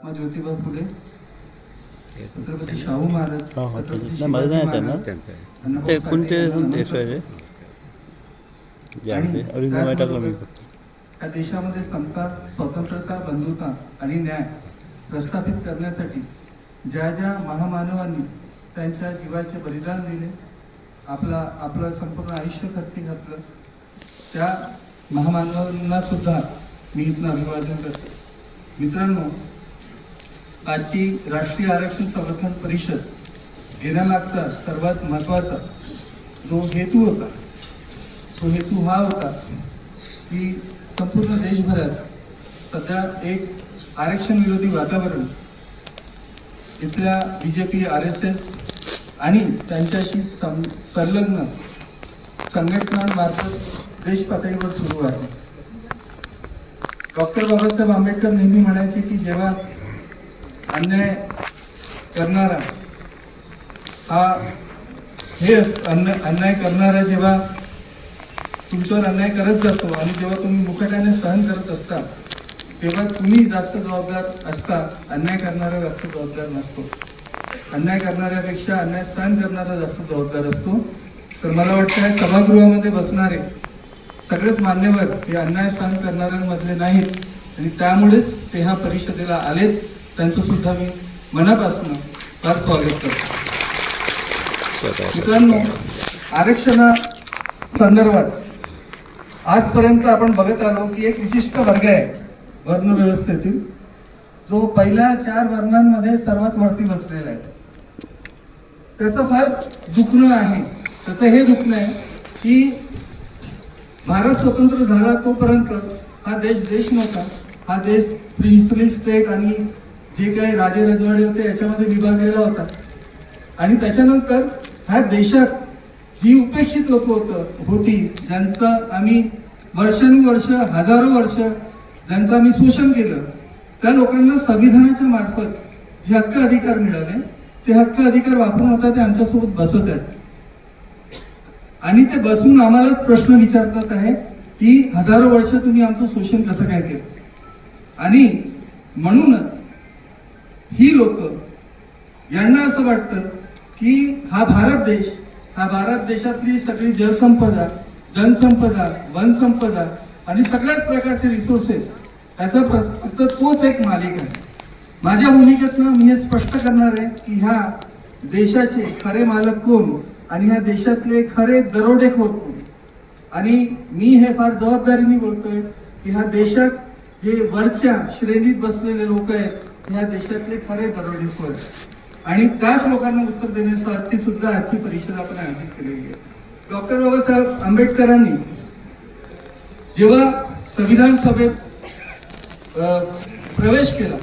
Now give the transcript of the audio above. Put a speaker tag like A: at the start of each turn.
A: महात्मा ज्योतिबा फुले, छत्रपती शाहू महाराज, छत्रपती
B: नाही माझं नाही त्यांना
A: अण्णाभाऊ
B: ते
A: साठे
B: कोणते
A: यांना नमन
B: देश आहे
A: आणि
B: ओरिजिनल टाकलं मी
A: या देशामध्ये समता, स्वतंत्रता, बंधुता आणि न्याय प्रस्थापित करण्यासाठी ज्या ज्या महामानवांनी त्यांच्या जीवाचे बलिदान दिले, आपलं संपूर्ण आयुष्य खर्ची घातलं, त्या महामानवांना सुद्धा मी इथनं अभिवादन करतो. मित्रांनो, आजची राष्ट्रीय आरक्षण संवर्धन परिषद घेण्यामागचा सर्वात महत्त्वाचा जो हेतू होता, तो हेतू हा होता की संपूर्ण देशभरात सध्या एक आरक्षण विरोधी वातावरण इथल्या BJP, RSS आणि त्यांच्याशी संलग्न संघटनांमार्फत देश पातळीवर सुरू आहे. डॉक्टर बाबासाहेब आंबेडकर नेहमी म्हणायचे की जेव्हा अन्याय करणारा अन्याय करणारा जेव्हा तुमच्यावर अन्याय करत जातो आणि जेव्हा तुम्ही मुकाट्याने सहन करत असता, तेव्हा तुम्ही जास्त जबाबदार असता, अन्याय करणारा जास्त जबाबदार नसतो. अन्याय करणाऱ्यापेक्षा अन्याय सहन करणारा जास्त जबाबदार असतो. तर मला वाटतं सभागृहामध्ये बसणारे सगळेच मान्यवर हे अन्याय सहन करणाऱ्यांमधले नाहीत आणि त्यामुळेच ते ह्या परिषदेला आलेत. त्यांचं सुद्धा मी मनापासून फार स्वागत करतो. मित्रांनो, आरक्षणा संदर्भात आजपर्यंत आपण बघत आलो की एक विशिष्ट वर्ग आहे वर्ण व्यवस्थेतील, जो पहिल्या 4 वर्णांमध्ये सर्वात वरती बसलेला आहे. त्याचं फार दुखणं आहे. त्याचं हे दुखणं आहे की भारत स्वतंत्र झाला तोपर्यंत हा देश नव्हता. हा देश प्रिन्सली स्टेट आणि जे काही राजे रजवाडे होते याच्यामध्ये विभागलेला होता. आणि त्याच्यानंतर ह्या देशात जी उपेक्षित लोक होती, ज्यांचं आम्ही वर्षानुवर्ष, हजारो वर्ष ज्यांचं आम्ही शोषण केलं, त्या लोकांना संविधानाच्या मार्फत जे हक्क अधिकार मिळाले, ते हक्क अधिकार वापरून आता ते आमच्यासोबत बसत आहेत. आणि ते बसून आम्हाला प्रश्न विचारतात आहे की हजारो वर्ष तुम्ही आमचं शोषण कसं काय केलं. आणि म्हणूनच ही लोक, यांना असं वाटतं की हा भारत देशातली सगळी जलसंपदा, जनसंपदा, वनसंपदा आणि सगळ्याच प्रकारचे रिसोर्सेस त्याचा फक्त तोच एक मालिक आहे. माझ्या भूमिकेतनं मी हे स्पष्ट करणार आहे की ह्या देशाचे खरे मालक कोण आणि ह्या देशातले खरे दरोडेखोर कोण. आणि मी हे फार जबाबदारीने बोलतोय की ह्या देशात जे वरच्या श्रेणीत बसलेले लोक आहेत, ह्या देशातले खरे दरोडेखोर, आणि त्याच लोकांना उत्तर देण्यासाठी सुद्धा आजची परिषद आपण आयोजित केलेली आहे. डॉक्टर बाबासाहेब आंबेडकरांनी जेव्हा संविधान सभेत प्रवेश केला